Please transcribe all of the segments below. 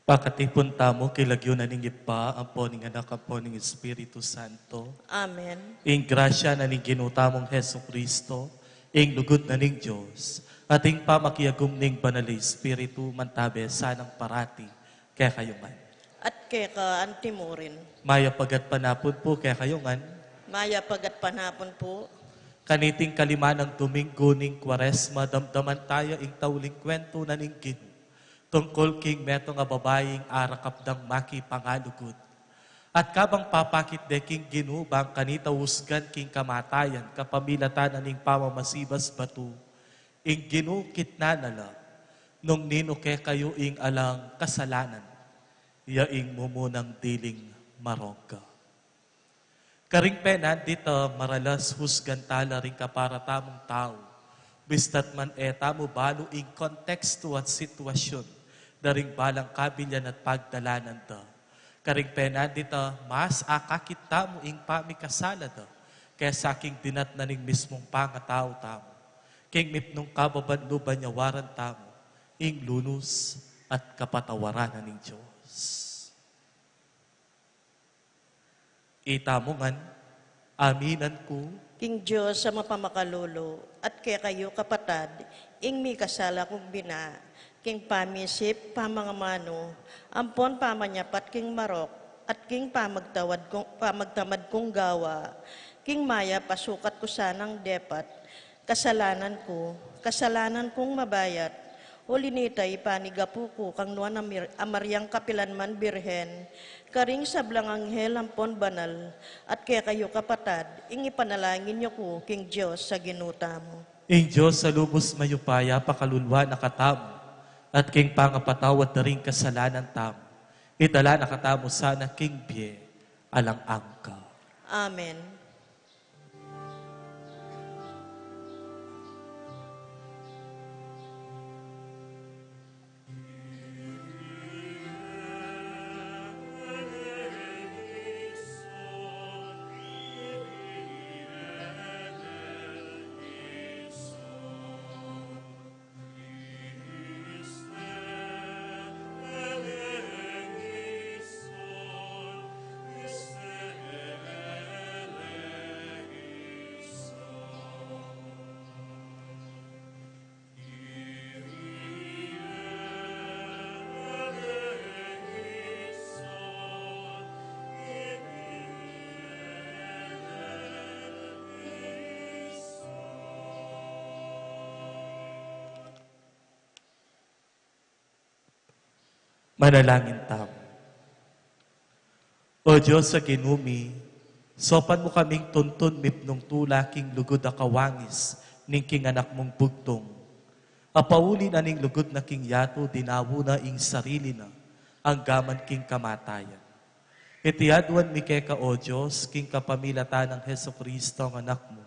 Pakatipon tamo kilagyo na ning ipa, ang po ning anak, ang po ning Espiritu Santo. Amen. Ing grasya na ning ginutamong Heso Kristo, ing lugod na ning Diyos, at ing pamakiyagum ning banal Espiritu mantabe sanang parati, kaya kayo man. At kaya ka antimurin. Maya pagat panapod po, kaya kayo man. Maya pagat panapon po. Kaniting kalima ng Domingo ning Kwaresma, damdaman tayo ing tauling kwento na ning Gino. Tungkol king meto nga babaying arakapdang maki pangalugod. At kabang papakit de king ginubang kanita husgan king kamatayan kapamilatan ning pamamasibas batu. Ing ginukit na nala, nung ninuke kayo ing alang kasalanan, yaing mumunang diling marongga. Karing penan dito maralas husgan tala ring kaparatamong tao. Bistat man etamo balo ing konteksto at sitwasyon daring balang kabilyan at pagdalanan da. Karing pena dito, mas akakita mo ing pamikasala do, kaya sa aking dinat na ning mismong pangatao tamo. King mipnong kababanluban niya waran tamo, ing lunos at kapatawaran na ning Diyos. Itamungan, aminan ko, King Diyos sa mapamakalulo, at kaya kayo kapatad, ing mi kasala kong bina, king pamisip, pamangamano, ampon pamanyapat king marok, at king pamagtamad kong gawa, king maya pasukat ko sanang depat, kasalanan kong mabayat, ulinitay panigapu ko kang nuan amaryang kapilanman birhen, karing sablang anghel ampon banal, at kaya kayo kapatad, ing ipanalangin niyo ko, King Diyos, sa ginuta mo. ing Diyos sa lubos mayupaya pakalulwa nakatamo, at king pangapatawad na rin kasalanan tamo. Itala nakatamo sana king biye, alang angka. Amen. Manalangin tamo. O Diyos sa ginumi, sopan mo kaming tuntun mipnong tulaking lugod na kawangis ning king anak mong bugtong. Apauli na ning lugod na king yato dinawo na ing sarili na ang gaman king kamatayan. Itiadwan mi keka o Diyos king kapamilata ng Heso Kristo ang anak mo.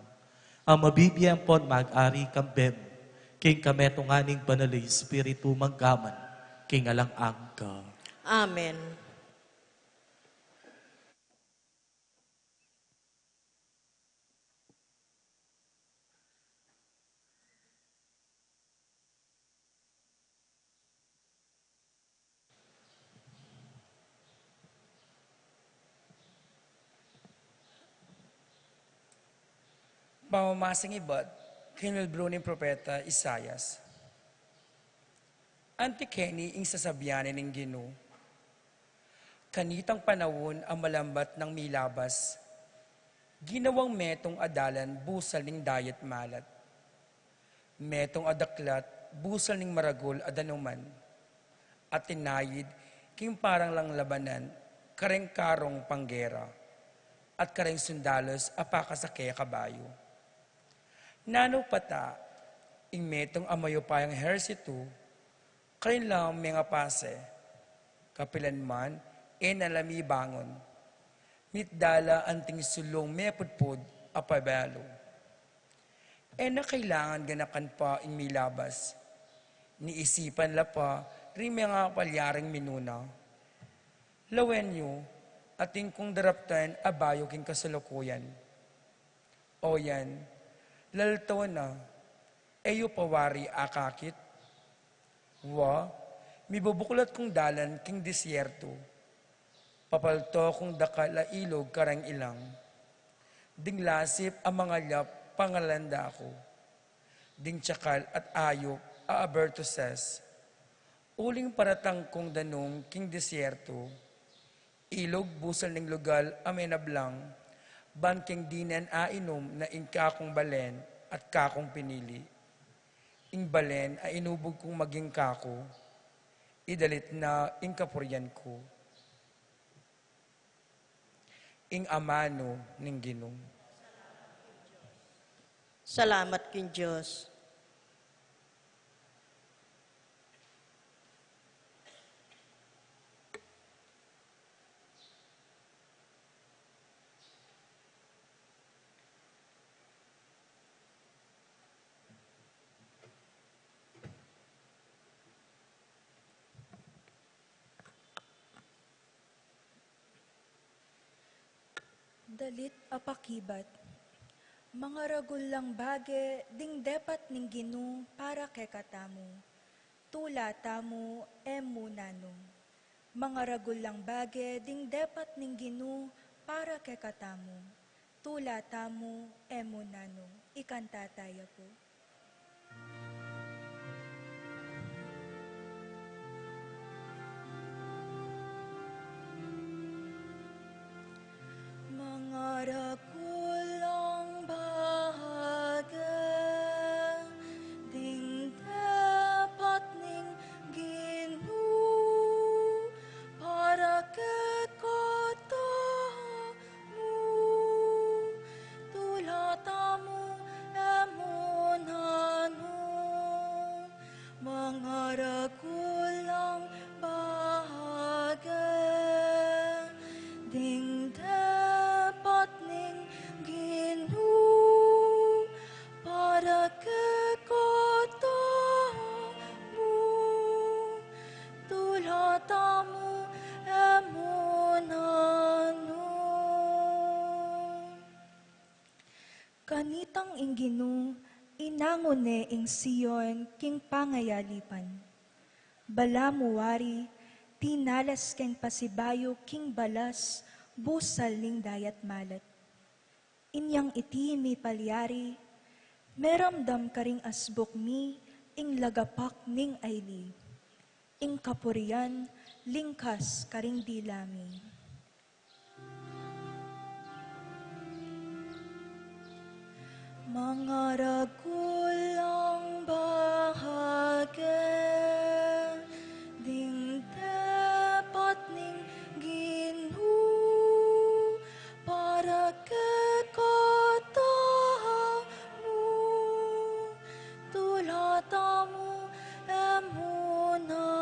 Ang mabibiyang pon mag-ari kambem king kametunganing banalay espiritu manggaman king alang angka. Amen. Pamamasang iba't kinulbro ni Propeta Isayas. Antikeni ing sasabianin ng Ginoo. Kanitang panahon ang malambat ng milabas. Ginawang metong adalan busal ning dayat malat. Metong adaklat busal ning maragol adanuman. At tinayid king parang lang labanan kareng karong panggera. At kareng sundalos apakasakaya kabayo. Nano pata, ing metong amayo payang hersitu, karin lang mga pase, kapilan man, nalami bangon. Mitdala anting sulong mepudpud apabalo. Na kailangan ganakan pa ing milabas. Niisipan la pa, rin mga palyaring minuna. Lawenyo, ating kung daraptan abayo king kasalukuyan. O yan, laltaw na, eyo pawari akakit. Wa, mibubuklat kong dalan king disyerto. Papalto kong dakala ilog karang ilang. Dinglasip ang mga lap pangalanda ko. Ding tsakal at ayop aaberto ses. Uling paratang kong danong king disyerto. Ilog busal ng lugal amenablang. Banking dinan ainom na ing kakong balen at kakong pinili. Ing balen ay inubog kong maging kako, idalit na ing kapuryan ko. Ing amano ning Ginoo. Salamat, King Diyos. Dalit apakibat, mga ragul lang bage, ding depat ning Ginu para kekatamu. Tula tamu emunano. Mga ragul lang bage, ding depat ning Ginu para kekatamu. Tula tamu emunano. Ikanta tayo po. Mga ragulang bahaga, ding dapat ning Ginu para kekatamu. Tulatamu emunano, mga ragulang bahaga, ding dapat ning Ginu para kekatamu. Tulatamu emunano. Kanitang ing Ginu, inangone ing Sion king pangayalipan. Balamuwari, tinalas keng pasibayo king balas, busal ning dayat malat. Inyang iti mi palyari, meramdam karing asbok mi, ing lagapak ning ayli. Ing kapurian, lingkas karing dilami. Mga ragulang bahaga, ding dapat ning Ginu para kekatamu. Tulatamu emunano.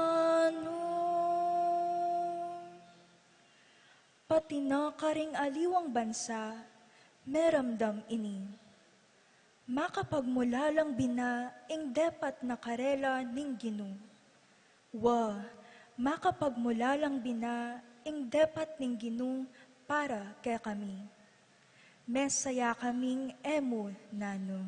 Pati na karing aliwang bansa, meramdam ini. Makapagmula lang bina, ing dapat nakarela ning Ginu. Makapagmula lang bina, ing dapat ning Ginu para kay kami. Mesaya kaming emo nano.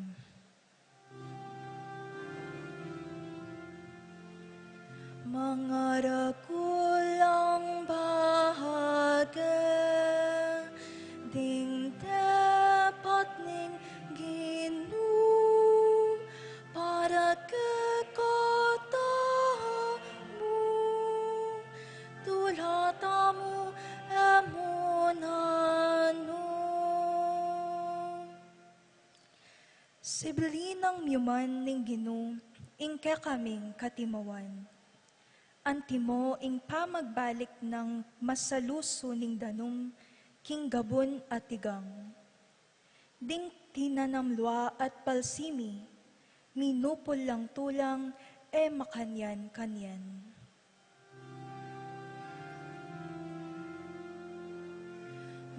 Mga ragulang bahaga, ding dapat ning Ginu para kekatamu. Tulatamu emunano. Sibilinang myuman ning Ginu, ing kaming katimawan. Antimo ing pamagbalik ng masaluso ning danum, king gabon at tigang. Ding tinanamlwa at palsimi, minupol lang tulang, makanyan-kanyan.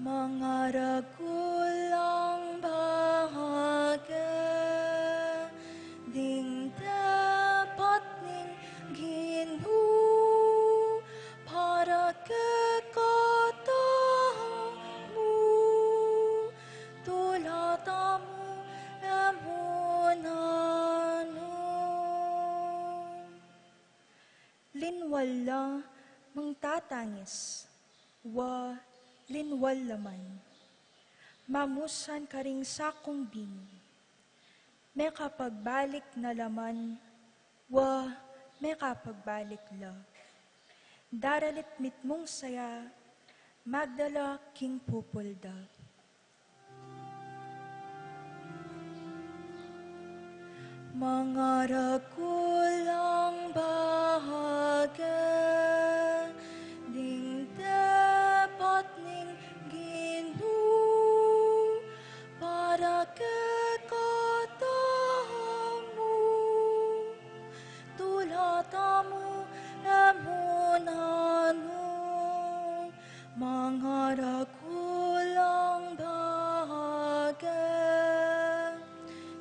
Mga ragulang bahaga, ding dapat ning Ginu para kekatamu. Tulatamu emunano. Linwal la mang tatangis, linwal laman. Mamusan karing sakong bini. May kapagbalik na laman, may kapagbalik la. Daralit mitmong saya, magdala king pupulda. Mga ragulang bahaga, ding dapat ning Ginu para kekatamu. Tulatamu emunano. Mga ragulang bahaga,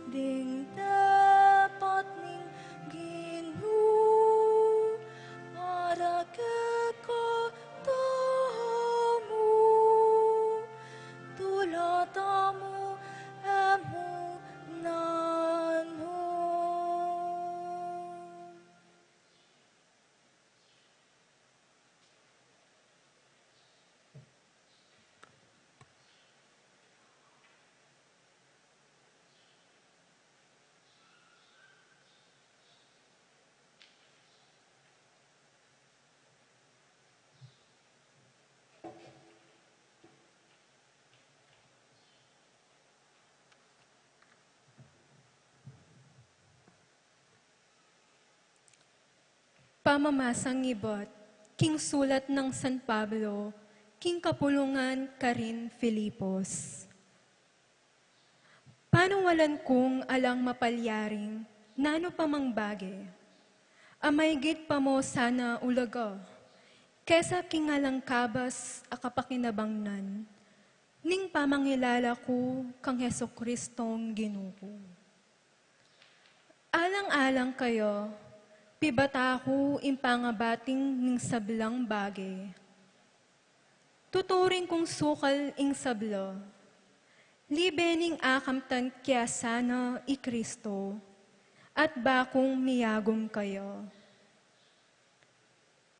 ding dapat ning Ginu Pamamasang ibot, king sulat ng San Pablo, king kapulungan Karin Filipos. Panawalan kong alang mapalyaring, nano pa mang bage. Amaygit pa mo sana ulaga, kesa kingalang kabas akapakinabangnan, ning pamangilala ko kang Heso Kristong Ginoo. Alang-alang kayo, pibata ko impangabating ning sablang bage. Tuturing kong sukal ing sablo, libe ning akamtan kya sana i Kristo, at bakong miyagom kayo.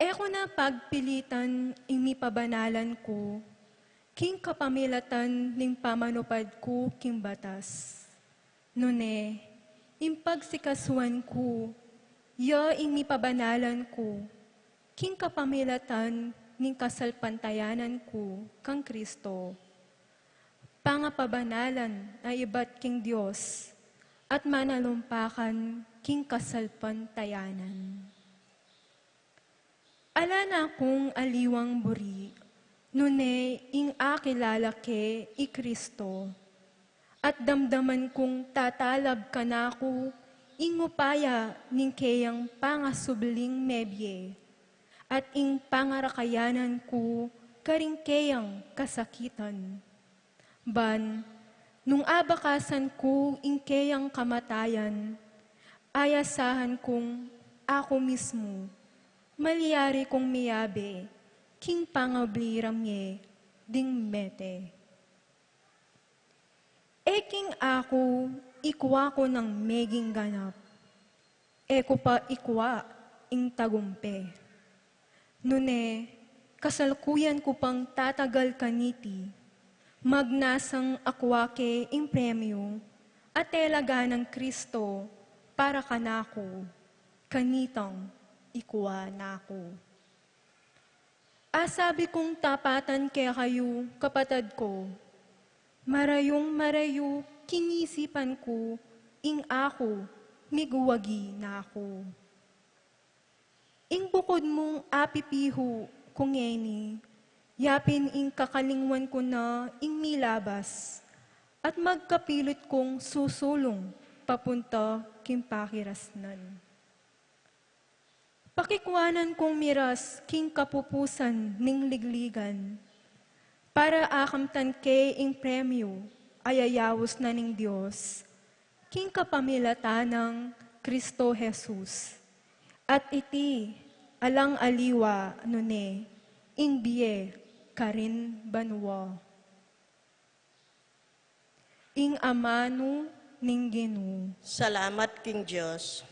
Eko na pagpilitan imipabanalan ko, king kapamilatan ning pamanupad ko king batas. Nune, impagsikasuan ko, ya imipabanalan ko, king kapamilatan ning kasalpantayanan ko kang Kristo. Pangapabanalan ay iba't king Diyos, at manalumpakan king kasalpantayanan. Ala na akong aliwang buri, nune ing akilalake i Kristo, at damdaman kong tatalab ka na ako ing upaya ning kayang pangasubling mebye, at ing pangarakayanan ko karing kayang kasakitan. Ban, nung abakasan ko ing kayang kamatayan, ayasahan kong ako mismo, maliyari kong miyabe, king pangabliramye, ding mete. Eking ako, ikwa ko ng meging ganap, eko pa ikwa ing tagumpe. Nune, kasalkuyan ko pang tatagal kaniti, magnasang akwake ing premyo, at telaga ng Kristo para kanako, kanitang ikuha nako. Asabi kong tapatan kaya kayo, kapatid ko, marayong marayo kinisipan ko, ing ako, miguwagi na ako. Ing bukod mong apipiho, kung eni, yapin ing kakalingwan ko na ing milabas, at magkapilit kong susulong papunta king pakirasnan. Pakikwanan kong miras king kapupusan ning ligligan, para akamtan ke ing premyo ayayawos na ning Diyos, king kapamilatanang Kristo Jesus, at iti alang aliwa nune, ing biye Karin banwa. Ing amano ning Ginoo. Salamat king Diyos.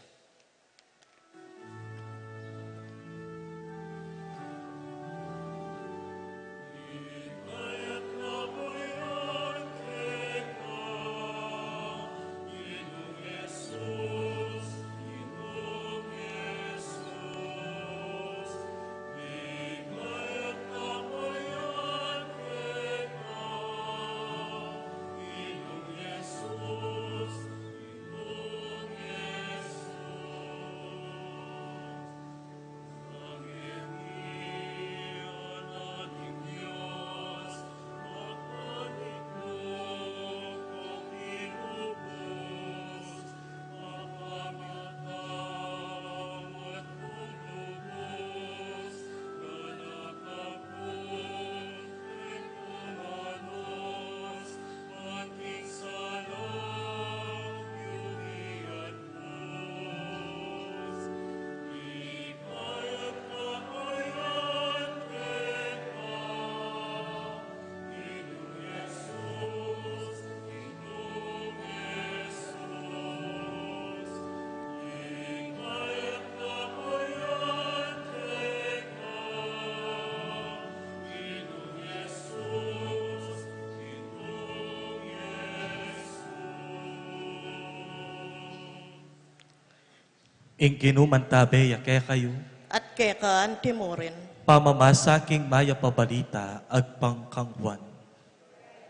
Ing ginumantabe yake kayo, At kekaan timurin. pamamasaking maya pabalita, agpangkangwan.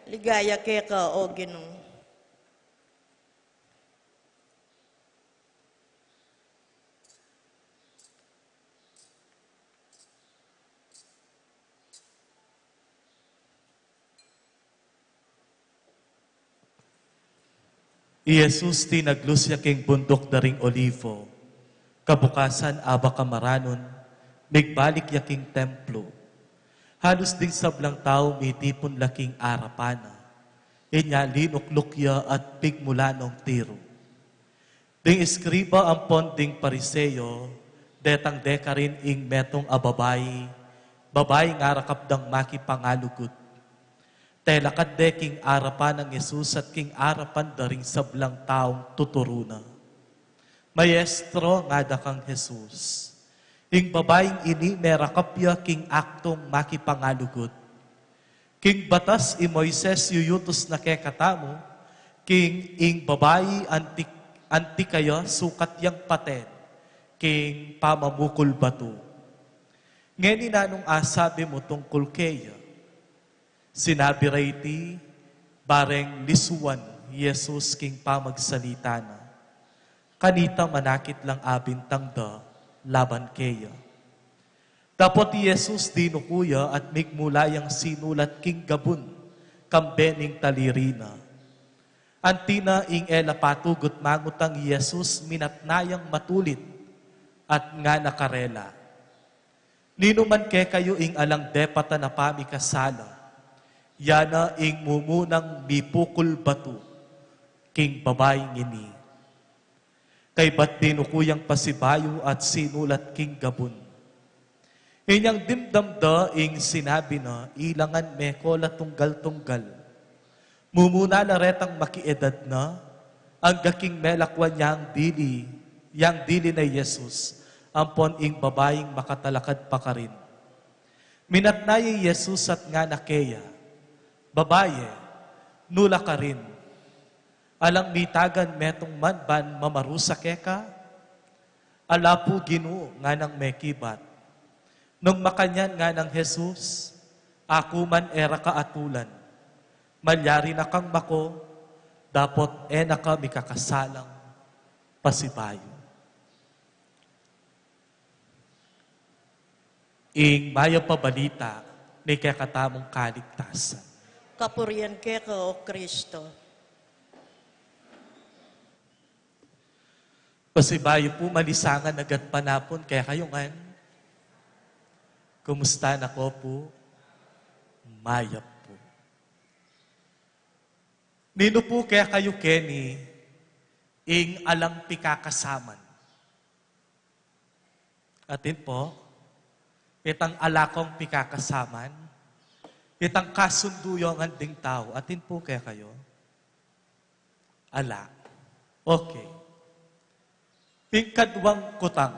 Ligaya keka o Ginoo. I Jesus ti naglusya king bundok daring Olivo. Kabukasan aba kamaranon, migbalik yaking templo. Halos ding sablang tao mitipon laking arapana. Inya linuklukya at pigmulanong tiro. Ding iskriba ang ponding pariseyo, detang deka rin ing metong ababay, babay nga rakapdang makipangalugot. Telakad de king arapan ng Yesus at king arapan daring sablang taong tuturuna. Maestro nga da kang Jesus. Ing babaeng ini merakapya king aktong makipangalugot. King batas i Moises yuyutos na kekatamo, king ing babae anti kaya sukat yang paten, king pamamukul batu. Ngeni nanong asabi mo tungkol kaya, sinabi rayti, bareng lisuan, Jesus king pamagsalita na. Kanita manakit lang abintang da, laban kaya. Tapos Jesus dinukuya at migmulayang sinulat king gabun, kambening talirina. Antina ing ela patugot mangutang Jesus minatnayang matulit at nga nakarela. Nino man ke kayo ing alang depata na pamikasala, yana ing mumunang mipukul batu, king babaeng ini. Kay ba't dinukuyang pasibayo at sinulat king gabun. Inyang dimdamda ing sinabi na ilangan mekola tunggal-tunggal. Mumuna na retang makiedad na ang gaking melakwan yang dili na Jesus, ampon ing babaeng makatalakad pa ka rin. Minatnay Jesus at nga nakeya, babaye, nula ka rin. Alang mitagan metong manban mamarusa keka, alapu ginu nga ng mekibat. Nung makanyan nga ng Jesus, ako man era kaatulan, malyari na kang mako, dapot ena ka mikakasalang pasibayo. Ing maya pabalita ni kakatamong kaligtasan. Kapurian ke ka o Kristo. Pasibayo po malisangan agad panapon, kaya kayo nga, kumusta na ko po? Mayap po. Nino po kaya kayo, Kenny, ing alang pikakasaman. Atin po, itang alakong pikakasaman, itang kasunduyongan ding tao. Atin po kaya kayo? Ala. Okay. Pingkadwang kutang.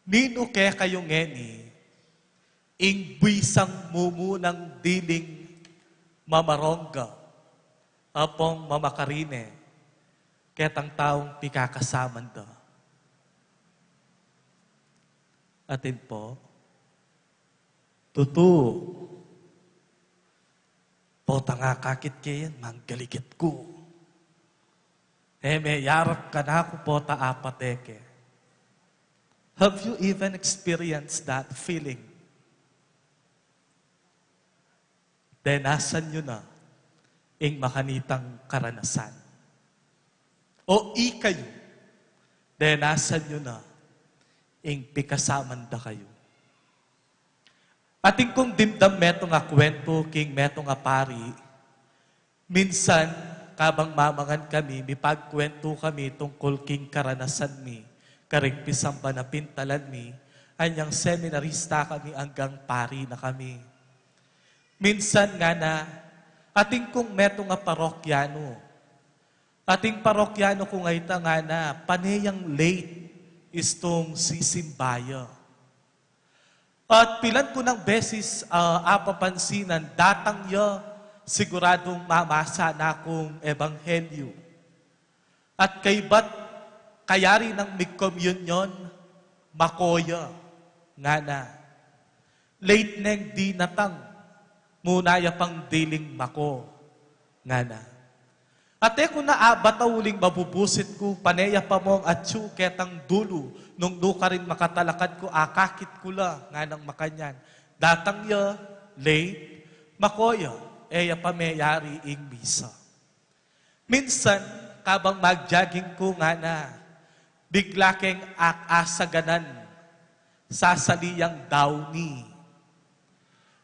Nino kaya kayo ngeni, ing buisang mumunang diling mamarongga, apong mamakarine, ketang taong pikakasaman da. Atin po, tutu, po tanga kakit kayan, manggaligit ko. May yarap ka na ako po taapateke. Have you even experienced that feeling? Denasan nyo na ing makanitang karanasan. O ikayo, denasan nyo na ing pikasaman da kayo. Ating kong dimdam meto nga kwento king meto nga pari, minsan kabang mamangan kami, mipagkwento kami tungkol king karanasan mi, karigpisang panapintalan mi, anyang seminarista kami hanggang pari na kami. Minsan nga na, ating kong meto nga parokyano, ating parokyano kung ay nga na, panayang late istong sisimbaya. At pilan ko ng beses apapansinan, datang ya, siguradong mamasa na akong ebanghelyo. At kay ba't kayari ng mig-communion, makoya, nga na. Late neng di natang, munaya pang diling mako, nga na. Ate ko na batawuling mabubusit ko, paneya pa mong atsu ketang dulo, nung do ka rin makatalakad ko, akakit ko la, nga nang makanyan. Datang ya, late, makoya, eya pa mayari ing misa. Minsan, kabang magjaging ko nga na, bigla keng asaganan, sasaliyang daw ni.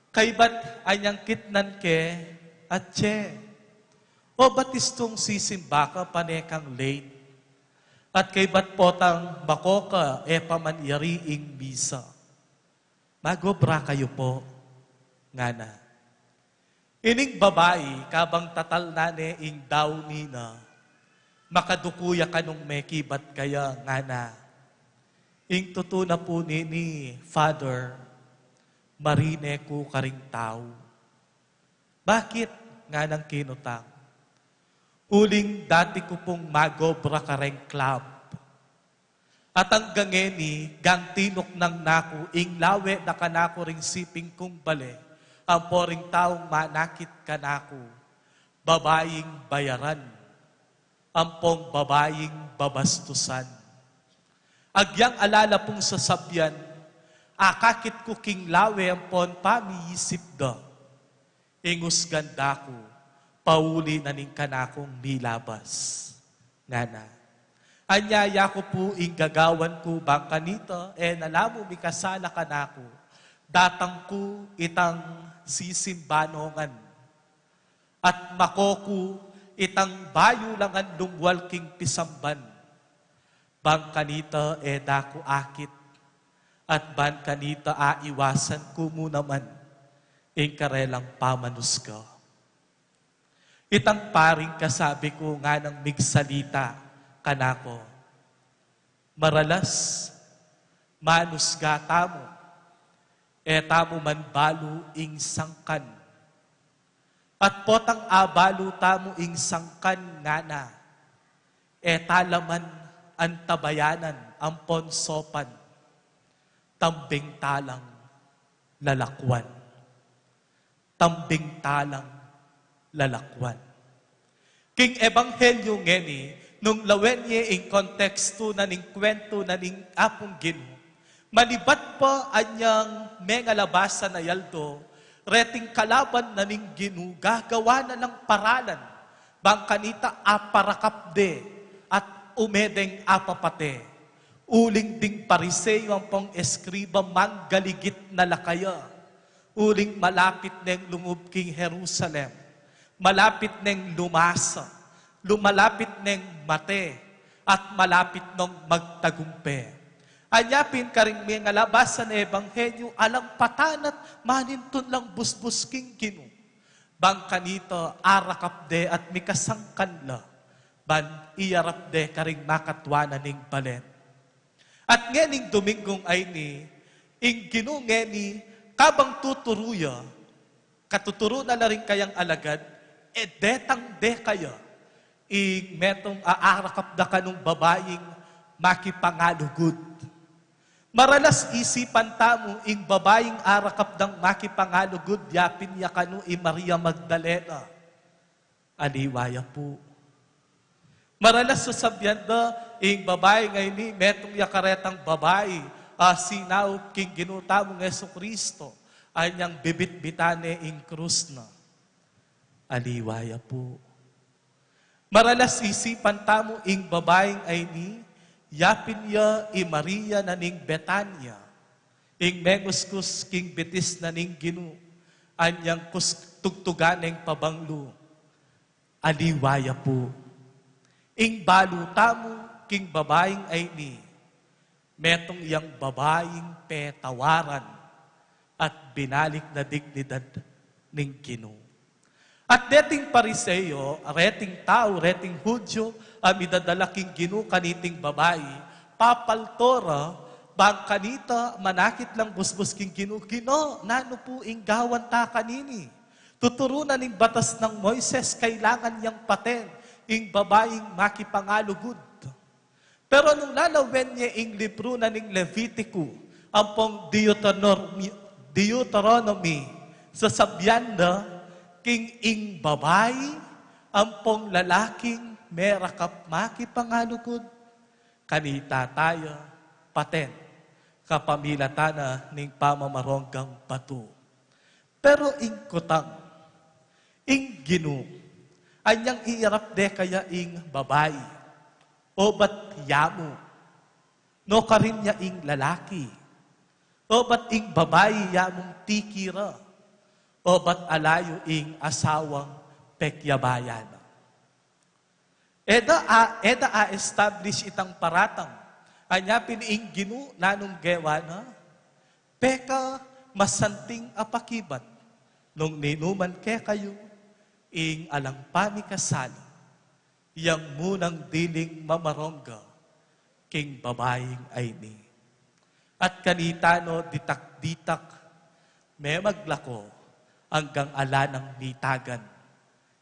Kay ba't anyang kitnan ke, at che, o batistong sisimba ka panekang late, at kay ba't potang makoka e pamanyariing bisa. Magobra kayo po, nga na. Ining babae, kabang tatal na ne ing daw ni na, makadukuya ka nung mekibat kaya nga na. Ing tutuna po ni Father, marine ko karing tao. Bakit nga nang kinutang? Uling dati ko pong magobra kareng club. At ang gangeni, gang tinok ng naku, ing lawe na kanako ring siping kong bale, ang poring taong manakit kanako, babaeng bayaran, ampong babaeng babastusan. Agyang alala pong sasabyan, akakit ko king lawe ampon pamiisip da. Ingus ganda ko, pauli na ning kanakong nilabas. Ngana, anyaya ko po ing gagawan ko bang kanito, nalamu mi kasala kanako, datang ko itang sisimbanongan. At makoku itang bayo langan lumwal king pisamban. Bang kanita dako akit, at ban kanita aiwasan ko mo naman, ing karelang pamanus ka. Itang paring kasabi ko nga ng migsalita kanako, maralas, manus gata mo, tamo man balu ing sangkan. At potang abalo tamo ing sangkan nga na, talaman antabayanan, ampon sopan, tambing talang lalakwan. Tambing talang lalakwan. King Ebanghelyo ngeni, nung lawenye ing konteksto na ning kwento na ning apong Gino, malibat pa anyang mengalabasa na yaldo, reting kalaban na ning Gino, gagawa na ng paralan, bang kanita aparakapde, umedeng apapate, uling ding pariseyo ang pong eskriba manggaligit na lakaya, uling malapit neng lungub king Jerusalem, malapit neng lumasa, lumalapit neng mate, at malapit nong magtagumpe. Anyapin karing may ngalabasan na ebanghelyo, alang patanat manintun lang busbus king Gino, bang kanito arakapde at mikasangkan la, ban iyarap de karing makatwana ning balen. At ngening Dominggong ay ni, ing Gino ngeni, kabang tuturuya, katuturo na rin kayang alagad, detang de kaya, ing metong aarakap da kanong babaeng makipangalugod. Maralas isipan tamo, ing babaeng arakap dang makipangalugod, yapin ya kanu Maria Magdalena. Aliwaya po. Maralas sasabihan da, ing babae ngayon ni, metong yakaretang babae, sinaup king ginutamo ng Jesucristo, ay niyang bibit-bitane ing krus na. Aliwaya po. Maralas isipan tamo, ing babaeng ay ni, yapin ya Maria na ning Betania, ing menguskus king betis na ning Gino, ay niyang tugtuganeng pabanglo. Aliwaya po. Ing balutamo king babaeng ay ni, metong iyang babaeng petawaran at binalik na dignidad ning Gino. At deting pariseyo, reting tao, reting Hudyo, amidadala king Gino kaniting babae, papaltora, bang kanita, manakit lang busbus king Gino, Gino, nano po ing gawan ta kanini. Tuturunan ning batas ng Moises, kailangan niyang paten, ing babaeng makipangalugod. Pero nung lalawen niya ing libro na ning Levitico, ang pong Deuteronomy, sasabyan na, king ing babae, ang pong lalaking merakap makipangalugod, kanita tayo, paten, kapamilatana ning pamamaronggang bato. Pero ing kutang, ing Gino, Anyang iirap de kaya ing babae. O ba't yamo? No karin niya ing lalaki. O ba't ing babae yamong tikira? O ba't alayo ing asawang pekyabayan? Eda establish itang paratang. Anya piniing ginu nanong gewa na. Peka masanting apakibat. Nung ninuman ke kayo, ing alang panikasali, yang munang diling mamarongga, king babaeng ay ni. At kanitano ditak-ditak, may maglako, hanggang ala ng nitagan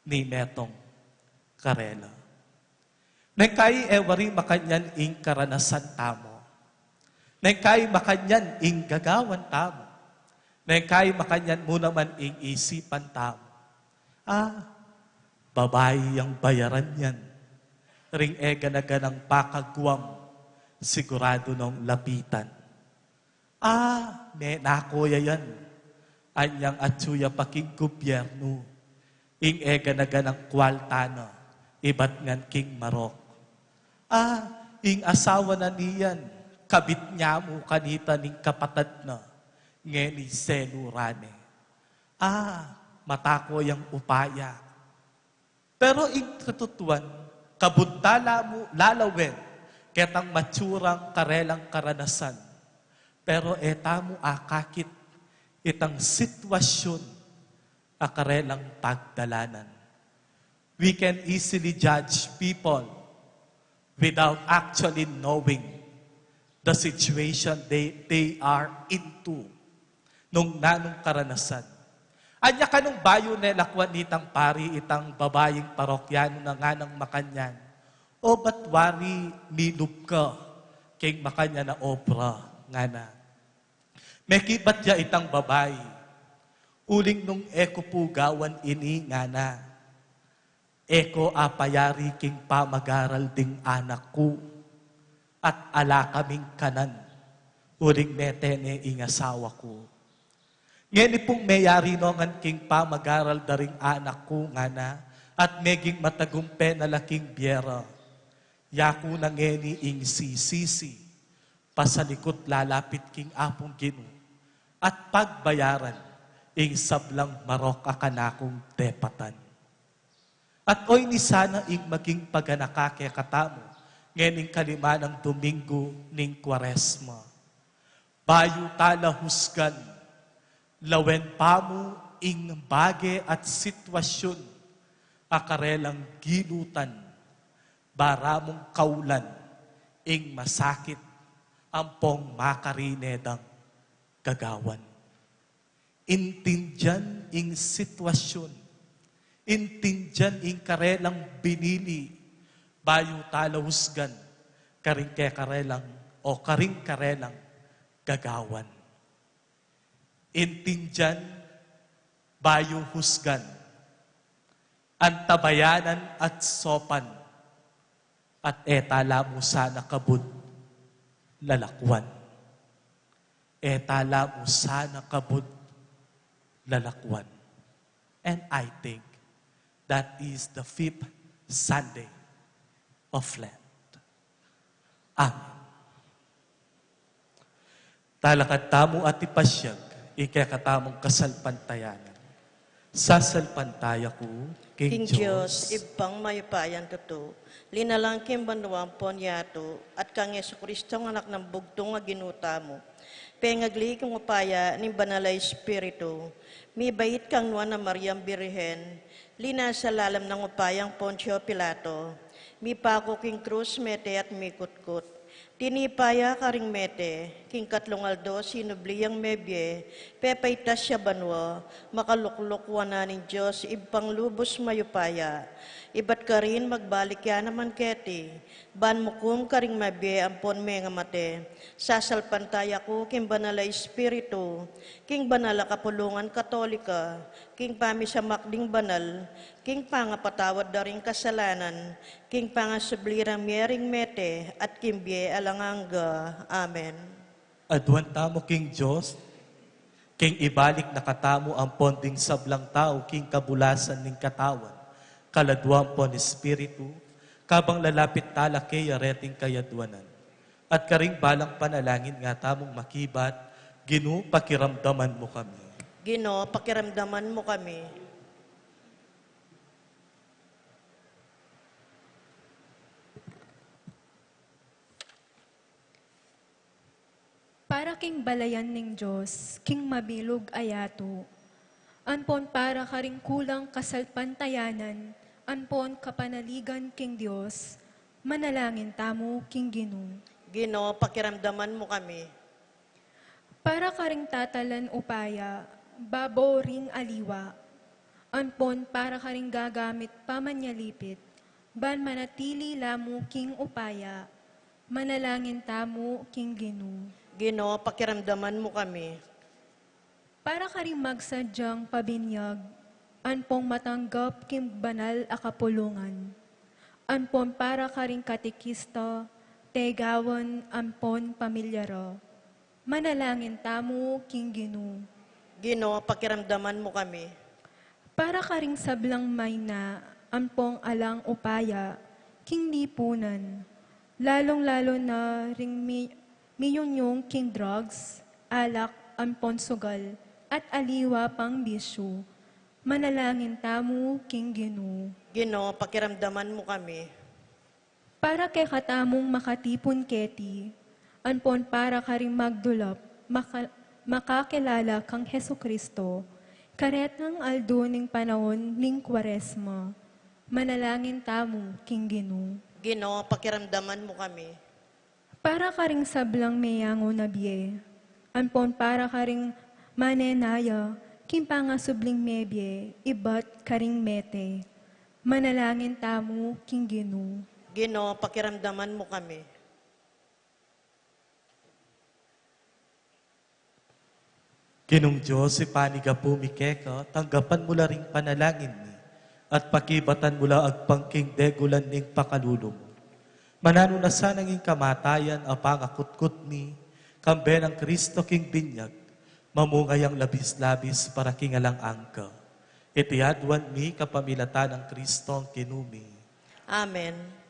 ni Metong Karela. Nengkay ewari makanyan ing karanasan tamo. Nengkay makanyan ing gagawan tamo. Nengkay makanyan mo naman ing isipan tamo. Babae ang bayaran yan. Ring eganaganang pakagwam, sigurado nung lapitan. May nakoya yan. Anyang atsuya paking gobyerno. Ing eganaganang kwaltana, ibat ngan king Marok. Ing asawa na niyan, kabit niya mo kanita ning kapatad na, ngeni senurane. Matako yung upaya. Pero ing katutuan, kabuntala mo lalawen, ketang matsurang karelang karanasan. Pero eta mo akakit, itang sitwasyon, akarelang pagdalanan. We can easily judge people without actually knowing the situation they are into nung nanong karanasan. Anya kanong bayo na lakwan itang pari itang babayeng parokyano na nga ng makanyan. O batwari milup ka king makanya na obra nga na. Mekibat ya itang babae. Uling nung eko pugawan ini nga na. Eko apayari king pamagaral ding anak ko. At ala kaming kanan. Uling metene ingasawa ko. Ngayon pong mayari nongan king pamagaral daring anak ko nga na at meging matagumpe na laking biyera. Yaku na ngeni ing sisisi, pasalikot lalapit king apong ginu at pagbayaran ing sablang Marok akanakong tepatan. At oy ni sana ing maging paganakake katamo ngening kalima ng Domingo ning Kwaresma. Bayo tala husgan, lawen pamo ing bage at sitwasyon, akarelang gilutan, baramong kaulan, ing masakit, ampong makarinedang gagawan. Intindyan ing sitwasyon, intindyan ing karelang binili, bayo talahusgan, karing karelang o karing karelang gagawan. Intindyan, bayo husgan, antabayanan at sopan, at etala mo sana kabud lalakwan. Etala mo sana kabud lalakwan. And I think that is the 5th Sunday of Lent. Amen. Talakad tamo at ipasyag, ikakatamong kasalpantayanan. Sasalpantaya ko, King Diyos, ibang mayupayan tuto, linalang kimbanduang ponyato, at kang Yesu Kristo ng anak ng bugtong nga ginuta mo. Pengagli kong upaya ni Banalay Espiritu, mi bait kang nuan na Mariam Birhen, lina sa lalam ng upayang Poncio Pilato, mi pako king krus mete at mi kutkut. Tinipaya karing mete, king katlong aldo, sinubliyang mebye, pepaitas siya banwa, makaluklok wananing Diyos, ibang lubos mayupaya. Ibat ka rin magbalik yan naman keti, ban mukum karing mebye, ampon may nga mate. Sasalpantaya ko, king banala Espiritu, king banala kapulungan katolika, king pami sa makding banal, king pangapatawad daring kasalanan, king pangasublirang miyering mete, at kimbye alanganga. Amen. adwan tamo King Diyos, king ibalik na katamo ang ponding sablang tao, king kabulasan ning katawan, kaladwang pon Espiritu, kabang lalapit tala kay areting kayadwanan. At karing balang panalangin nga tamong makibat, Ginoo, pakiramdaman mo kami. Ginoo, pakiramdaman mo kami. Para king balayan ning Diyos, king mabilog ayato. Anpon para karing kulang kasalpantayanan, anpon kapanaligan king Diyos, manalangin tamo king Ginoo. Ginoo, pakiramdaman mo kami. Para karing tatalan upaya, babo ring aliwa. Anpon para karing gagamit pamanyalipit, ban manatili lamu king upaya, manalangin tamo king Ginoo. Ginoo, pakiramdaman mo kami. Para karing magsadyang pabinyag, anpong matanggap king banal a kapulungan. Anpon para karing katikista, tegawan anpon pamilyaro. Manalangin tamo king Ginoo. Ginoo, pakiramdaman mo kami. Para karing sablang mayna, anpong alang upaya, king lipunan. Lalong-lalo na ring miyong king drugs, alak, anpon sugal, at aliwa pang bisyo. Manalangin tamo king Ginoo. Ginoo, pakiramdaman mo kami. Para kay katamong makatipon keti, anpon para karing magdulap, makakilala kang Heso Kristo, karet ng aldo ning panahon ning Kwaresma. Manalangin tamo king Ginoo. Ginoo, pakiramdaman mo kami. Para karing sablang mayango na biye, anpon para karing manenaya, king pangasubling mebye, ibat karing mete. Manalangin tamo king Ginoo. Ginoo, pakiramdaman mo kami. Ginong Diyos, ipaniga pumikeka, tanggapan mo la ring panalangin ni, at pakibatan mo la agpangking degulan ning pakalulong. Manano na sanang ing kamatayan apang akutkut mi, kambe ng Kristo king binyag, mamungayang labis-labis para kingalang angka. Itiadwan mi kapamilatan ng Kristo ang kinumi. Amen.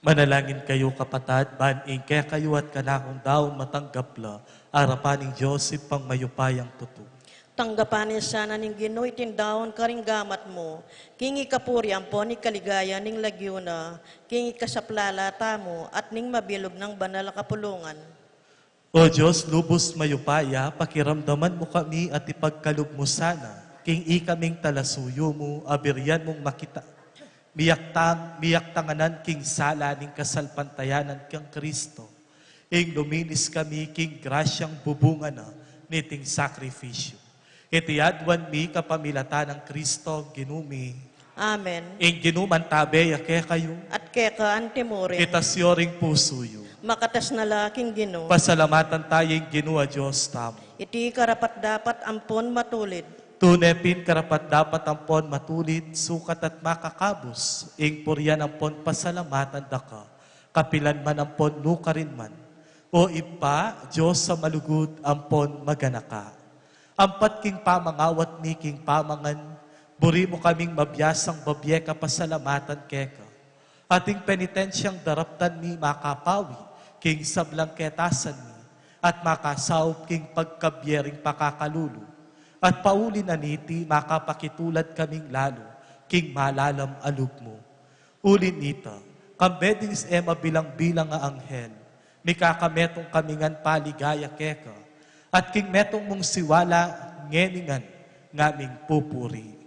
Manalangin kayo kapatad, baning kaya kayo at kanakong daon matanggapla, arapaning Joseph pang mayupayang tutu. Tanggapanin sana ning Ginoo itindaon karing gamat mo. Kingi kapuri ampon ni kaligaya ning lagyuna. Kingi kasaplala tamo at ning mabilog ng banal na kapulungan. O Diyos, lubos mayupaya, pakiramdaman mo kami at ipagkalog mo sana. King ikaming talasuyo mo, abiryan mong makita. Miyak tanganan king sala ning kasalpantayanan kang Kristo. Ing luminis kami king grasyang bubunga na niting sakripisyo. Itiadwan mi kapamilatan ng Kristo ginumi. Amen. Ing ginuman tabe yake kayo. At keka antimore, Itasyoring pusuyo. makatas na laking Ginoo. Pasalamatan tayong ginua Diyos tamo. Iti karapat dapat ampon matulid. Tunepin karapat dapat ampon matulid, sukat at makakabos. Ing puryan ampon pasalamatan daka. Kapilan man ampon nukarin man. O ipa, Diyos sa malugod ampon maganaka. Ampat king pamangawat mi king pamangan, buri mo kaming mabiyasang babyeka pasalamatan keka. Ating penitensyang daraptan mi makapawi, king sablang ketasan mi, at makasawp king pagkabyering pakakalulo. At paulin aniti, makapakitulad kaming lalo, king malalam alug mo. Ulin nita, kambedings ema bilang-bilang nga anghel, mikakametong kamingan paligaya keka, at king metong mong siwala, ngeningan, ngaming pupuri.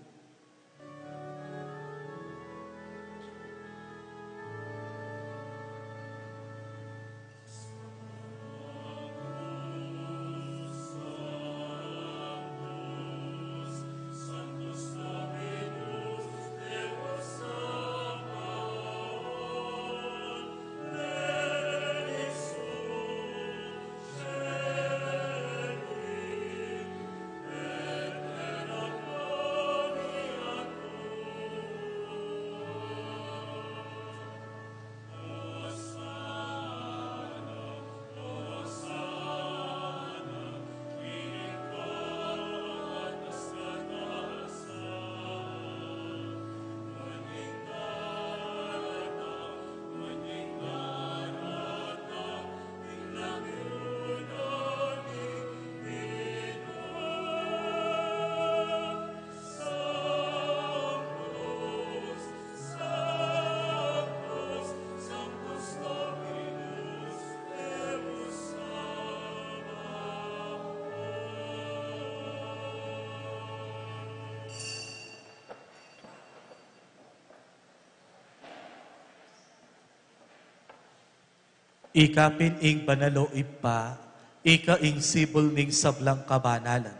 Ikapin ing banalo ipa, ika ing sibol ning sablang kabanalan.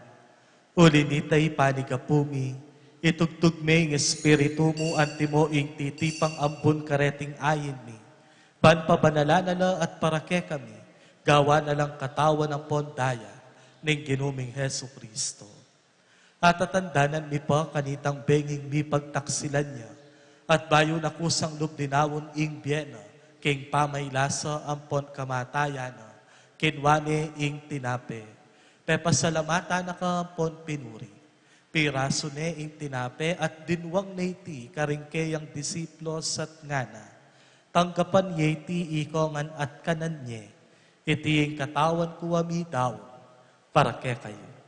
Ulinitay panigapumi, itugtug me ing espiritu mo antimo ing titipang ambon kareting ayin mi. Ban pabanalana at parake kami, gawa na lang katawan ng pondaya, ning ginuming Heso Kristo. At atandanan mi pa kanitang benging mi pagtaksilan niya, at bayo na kusang lubdinawon ing biyena, king pamaylasa ampon kamatayana, kinwane ing tinape. Pepasalamata na kampon pinuri. Piraso ne ing tinape at dinwang neiti karingkeyang disiplos at ngana. Tanggapan yeti ikongan at kananye. Iti ing katawan kuwami daw para ke kayo.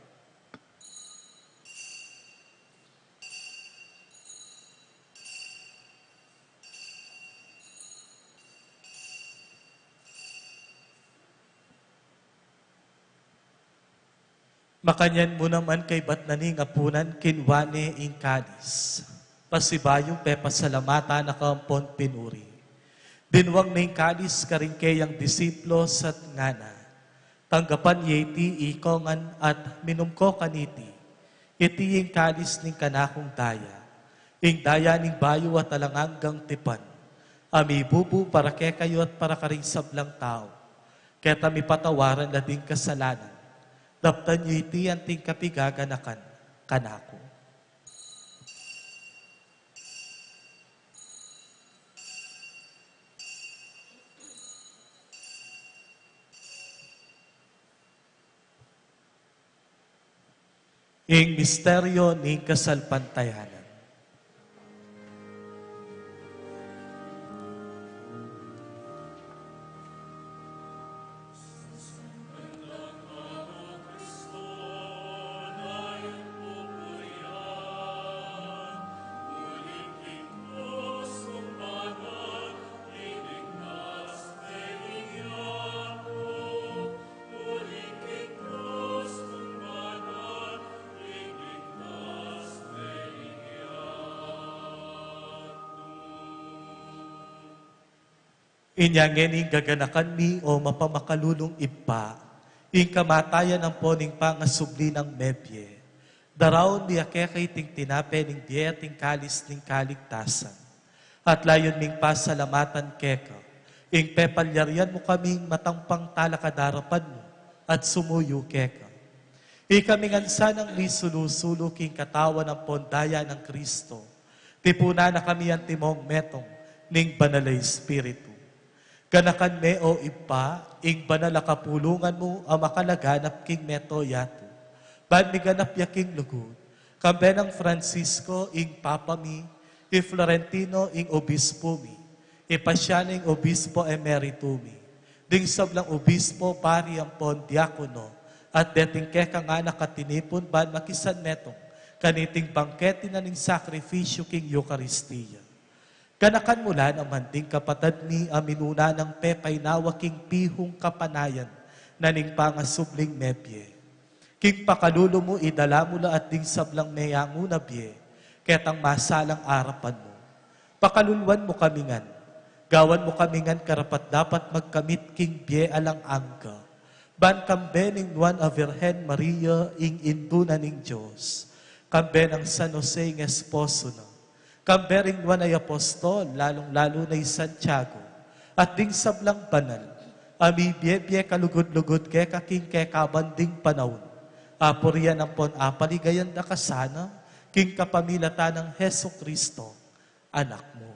Makanyan mo naman kay batnaning apunan kinwane ing kadis. Pasibayong pepasalamata na kampon pinuri. Dinwang ning kadis karingkeyang disiplos at ngana. Tanggapan yeti ikongan at minumko kaniti. Iti ing kadis ning kanakong daya. Ing daya ning bayo at alanganggang tipan. Ami bubu para ke kayo at para karing sablang tao. Keta mi patawaran na ding kasalanan. Daptan niyo iti anting kapigaganakan kanako. Ing misteryo ning kasalpantayanan. Inyangening gaganakan mi o mapamakalulong ipa, ing kamatayan ng poning pangasubli ng mebye. Daraon mi akekay ting tinape ning biya ting kalis ning kaligtasan. At layon ming pasalamatan keka, ing pepalyaryan mo kaming matangpang talakadarapan mo, at sumuyo keka. Ikamingan sanang mi sulusulo king katawan ng pondaya ng Kristo. Tipuna na kami ang timong metong ning banalay espiritu. Ganakan me o ipa, ing banal a kapulungan mo ang makalaganap king meto yato. Ban mi ganap yaking lugod, kambe ng Francisco ing Papa mi, i Florentino ing Obispo mi, ipasya ing Obispo Emerito mi, ding sablang Obispo pari ang pon diakono, at deting keka nga nakatinipon ban makisan metong, kaniting bangkete na ning sakrifisyo king Eucharistia. Ganakan mula naman ding kapatad ni aminuna ng pepay nawaking pihong kapanayan na ning pangasubling mebye. King pakalulo mo idala mula at ding sablang meyangu na bye, ketang masalang arapan mo. Pakalulwan mo kamingan, gawan mo kamingan karapat dapat magkamit king bye alang angka. Ban kambe ning Juan a Virgen Maria ing induna ning Diyos, kambe ng San Jose ng esposo na. Kambering Juan ay apostol, lalong-lalo na Santiago, at ding sablang banal, ami biyebye kalugod-lugod ke kaking ke kabanding panahon, aporian ang pon apaligayan na kasana, king kapamilata ng Heso Kristo, anak mo.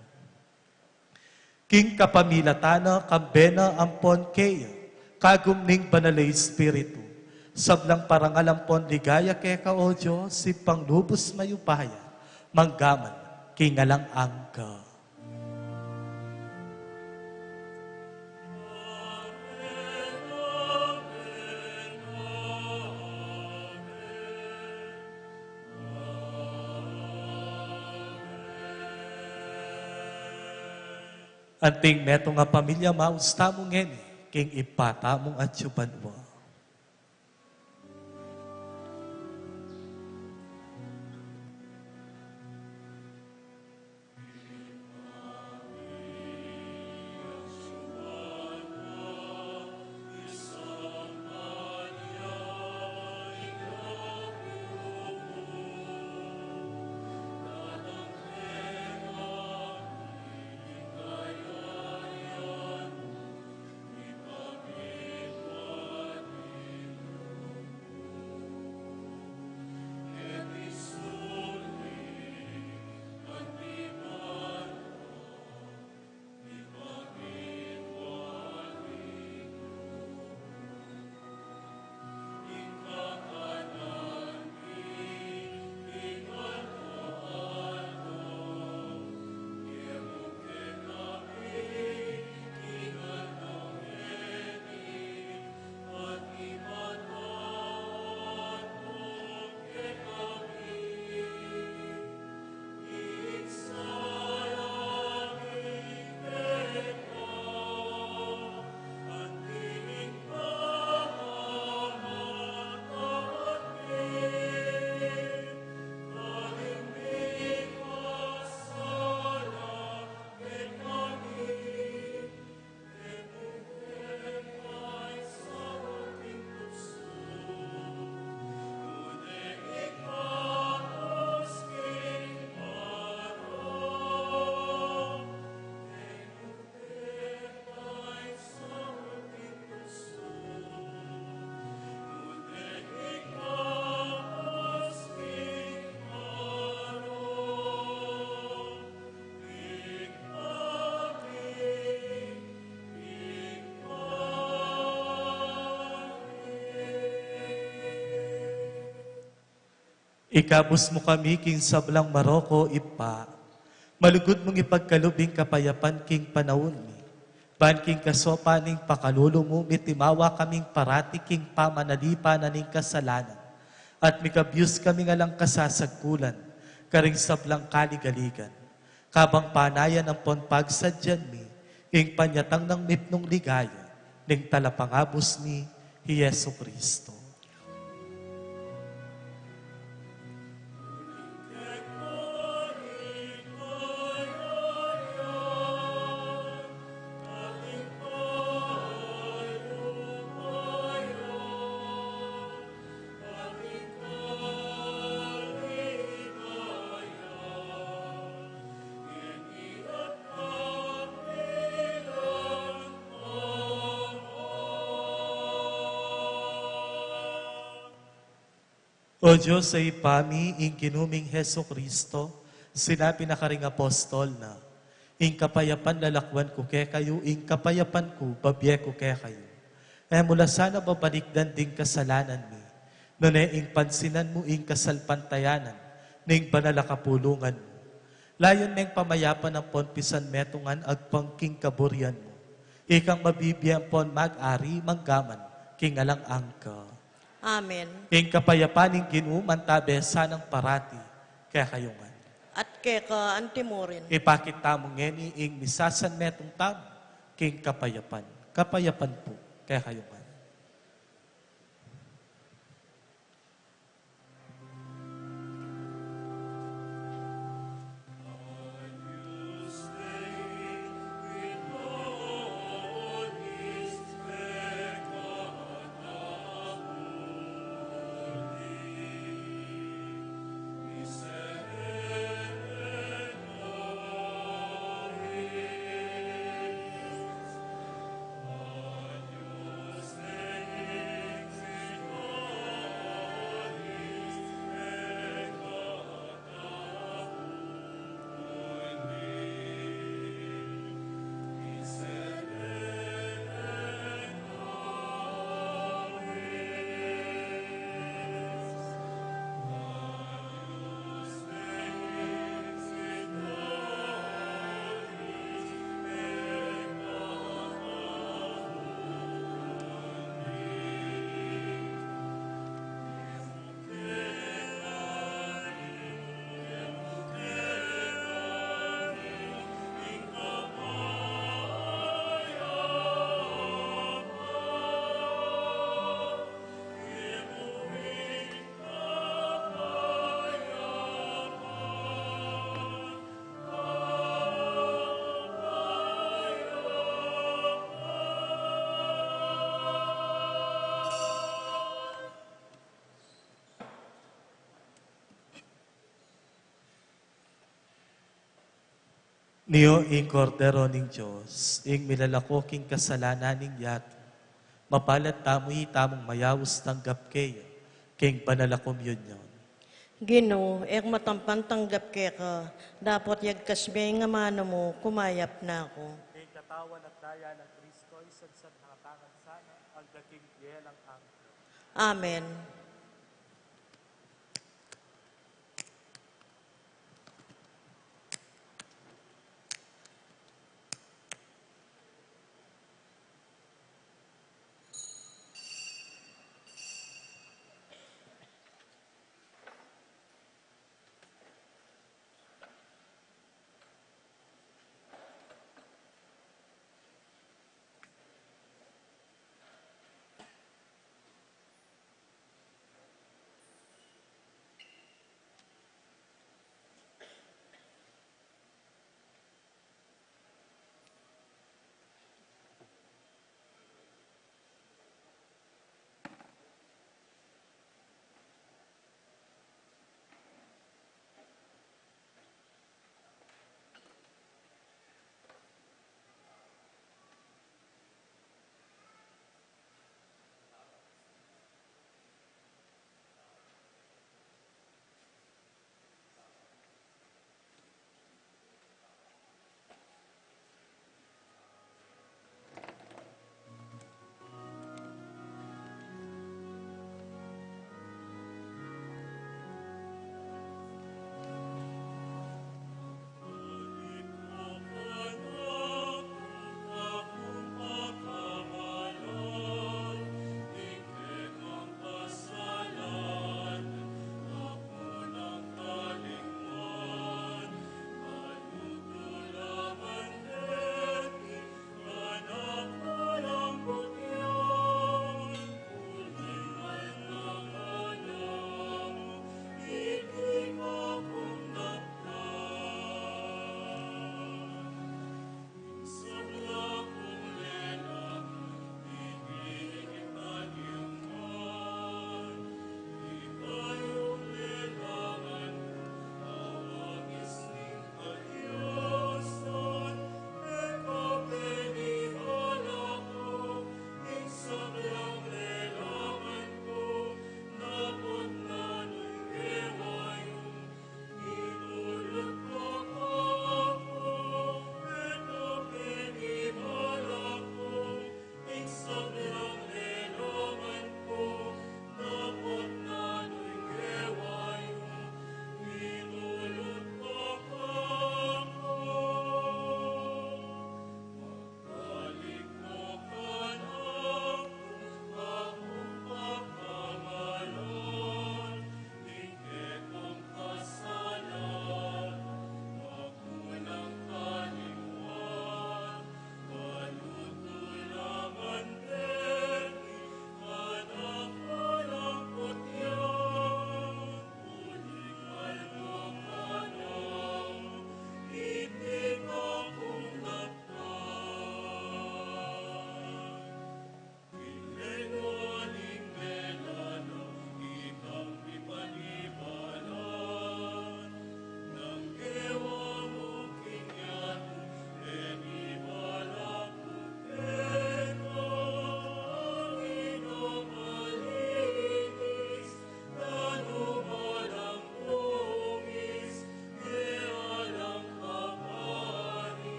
King kapamilata na kambena ang pon keya, kagumning banalay espiritu, sablang parangalampon ligaya ke ka o Diyos, si panglubos mayupaya, manggaman, kingalang angka. Anting meto nga pamilya mausta mo ngeni, king ipata mong atyuban mo. Ikabus mo kami king sablang Maroko ipa, malugod mong ipagkalubing kapayapan king panahon mi. Ban king kasopa ning pakalulo mo, mitimawa kaming parati king pamanalipa na ning kasalanan. At mikabyus kami nga lang kasasagkulan, karing sablang kaligaligan. Kabang panayan ang ponpagsadyan mi, ing panyatang ng mipnong ligaya, ning talapangabos ni Yesu Kristo. O Diyos sa ipami, ing kinuming Heso Kristo, sinabi na karing apostol na, ing kapayapan lalakwan ko kaya kayo, ing kapayapan ko, babye ko kaya kayo. Mula sana babalikdan ding kasalanan mi, no ing pansinan mo ing kasalpantayanan, ning banalakapulungan mo. Layon ning pamayapan ng ponpisan metungan agpangking kaburian mo. Ikang mabibiyang pon mag-ari manggaman, kingalang angka. Amen. Ing kapayapaning ginuman tabe sanang parati, kaya kayungan. At kaya ka antimurin. Ipakita mo ngeni ing misasan metong tam, king kapayapan. Kapayapan po, kaya kayungan. Niyo ing kordero ning Diyos, ing milalakoking kasalanan ning yato, mapalat tamoy tamong mayawos tanggap kayo, king banala komunyon. Gino, ek matampan tanggap kaya ka. Dapat yagkasbay nga mano mo, kumayap na ako. Ing katawan at daya ng Kristo, isansan nakatangan sana, ang daking bielang angko. Amen.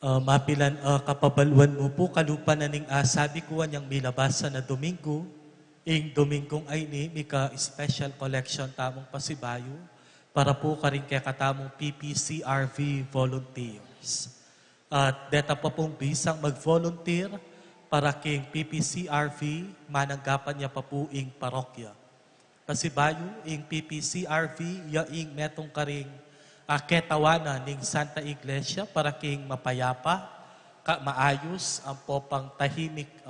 Mapilan kapabalwan mo po kalupa na ning sabi ko niyang milabasa na Domingo. Ing Domingong ay ni mika special collection tamong pasibayo para po karing kaya katamong PPCRV volunteers. At deta pa pong bisang mag-volunteer para king PPCRV mananggapan niya pa po ing parokya. Pasibayo ing PPCRV ya ing metong karing ketawanan ning Santa Iglesia para king mapayapa, maayos ang popang tahimik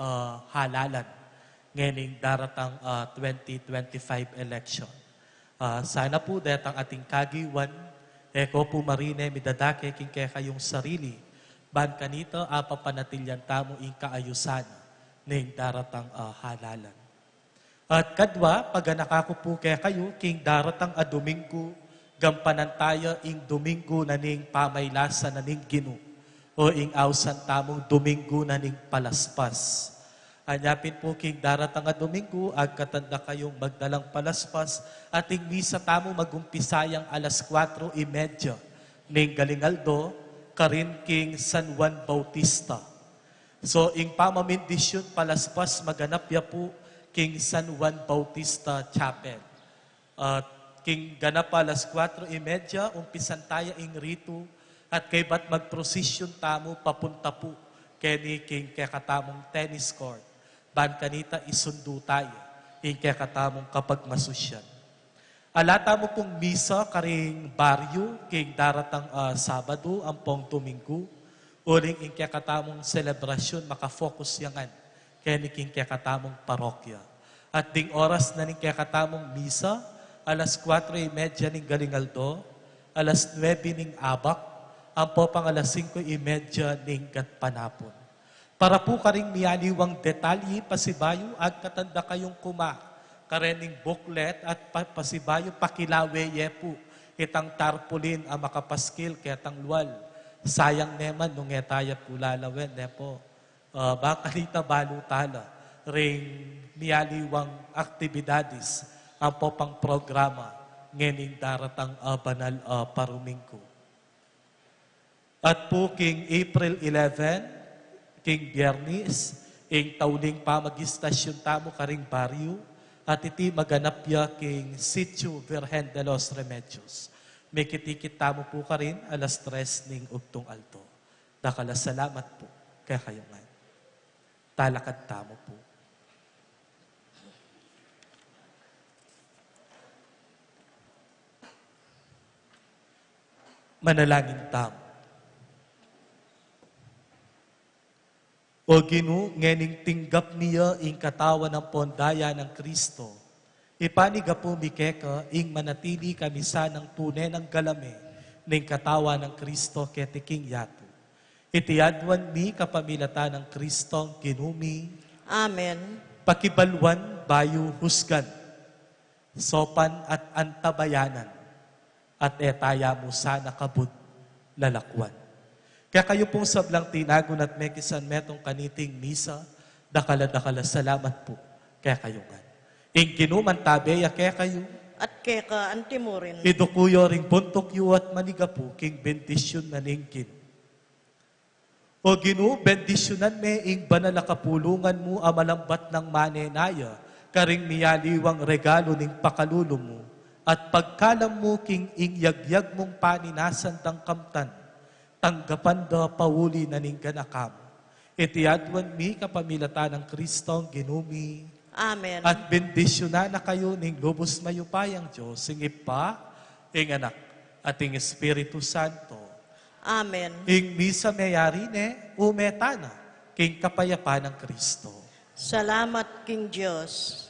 halalan ngayon daratang 2025 election. Sana po detang ating kagiwan, eko po marine midadake king kaya kayong sarili, ban kanito apapanatilyan tamo ing kaayusan ning daratang halalan. At kadwa, pag nakako po kaya kayo, king daratang Domingo, gampanan tayo ing Domingo na ning pamaylasa na ning Gino o ing awsan tamong Domingo na ning palaspas. Anyapin po king daratang Domingo, agkatanda kayong magdalang palaspas at ing misa tamo magumpisayang alas 4:30 ning Galingaldo, karin king San Juan Bautista. So ing pamamindisyon palaspas maganap ya po king San Juan Bautista Chapel. King ganap alas 4:30, umpisan tayo ing rito at kay ba't magprosesyon tamo papunta po kay king kaya katamong tennis court. Ban kanita isundo tayo ing kaya katamong kapag masusyan. Alata mo pong misa karing baryo king daratang Sabado ang pong Domingo. Uling ing kaya katamong selebrasyon makafocus yangan kaya ni king kaya katamong parokya. At ding oras na ning kaya katamong misa, alas 4:30 ning Galingaldo, alas 9 ning Abak, ang po pang alas 5:30 ning Gatpanapon. Para po karing miyaliwang detalye, pasibayo, agkatanda kayong karening booklet at pasibayo, pakilawe ye po, itang tarpulin ang makapaskil, ketang luwal. Sayang neman, nung etaya po lalawen, po. Baka nita balutala, ring miyaliwang aktibidades, ang popang programa ngening daratang banal parumingko. At po king April 11, king Biyernes, ing tauling pamagistasyon tamo karing baryo, at iti maganap ya king Sitio Virgen de los Remedios. May kitikit tamo po karin alas 3 ning ugtong alto. Dakala salamat po kaya kayo nga. Talakad tamo po. Manalangin tamo. O Ginu, ngening tinggap niya ing katawan ng pondaya ng Kristo. Ipaniga po mikeka ing manatili kami sanang tunay ng galame ning katawan ng Kristo ketiking yato. Itiadwan mi kapamilata ng Kristong ginumi. Amen. Pakibalwan bayo husgan. Sopan at antabayanan. At etaya mo sana kabud lalakwan. Kaya kayo pong sablang tinagon at mekisan metong kaniting misa, dakala salamat po kaya kayo nga. Ing ginuman tabeya kaya kayo, At kaya ka antimurin. idukuyo ring puntok yu at maniga po, king bendisyon na ning Ginu. O Ginu, bendisyonan me ing banal kapulungan mo amalambat ng manenaya, karing miyaliwang regalo ning pakululo mo, at pagkalam mo king ing yagyag mong paninasan tang kamtan, tanggapan da pauli na ning ganakam. Itiadwan mi kapamilata ng Kristong ginumi. Amen. At bendisyonan na kayo ning lubos mayupayang Diyos, ing Ipa, ing Anak, at ing Espiritu Santo. Amen. Ing misa mayari ne, umetana, king kapayapa ng Kristo. Salamat, King Diyos.